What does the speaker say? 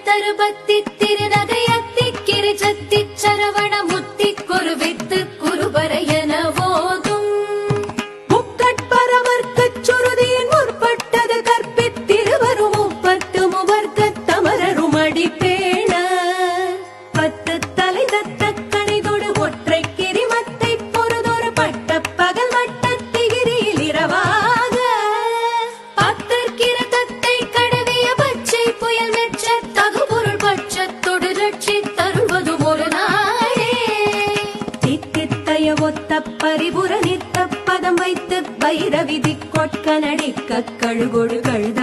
தருபத்தி திருநகையத்தி கிரிஜத்தி சரவண முத்தி குருவித்து குருபரையன போதும் முக்கட்பரவர்க்கச் சுருதியின் முற்பட்டது கற்பித்திருவரும் முப்பத்து முவர்க்கத் தமரரும் அடிப்பேண பத்து தலை தத்த கணிதொடு ஒற்றை கிரிமத்தை பொறுதொரு பட்ட பகல் வட்டத்திகிரியில் இரவாக பத்தற்கிரதத்தை கடவிய பச்சை புயல் மெச்ச தகுபொருள் பட்சத்தொடு ரட்சி தருள்வதும் ஒரு நாளே தித்தித்தய ஒத்த பரிபுர நித்த பதம் வைத்து பைரவிதி கொட்க நடிக்க கழுகொடு கழுத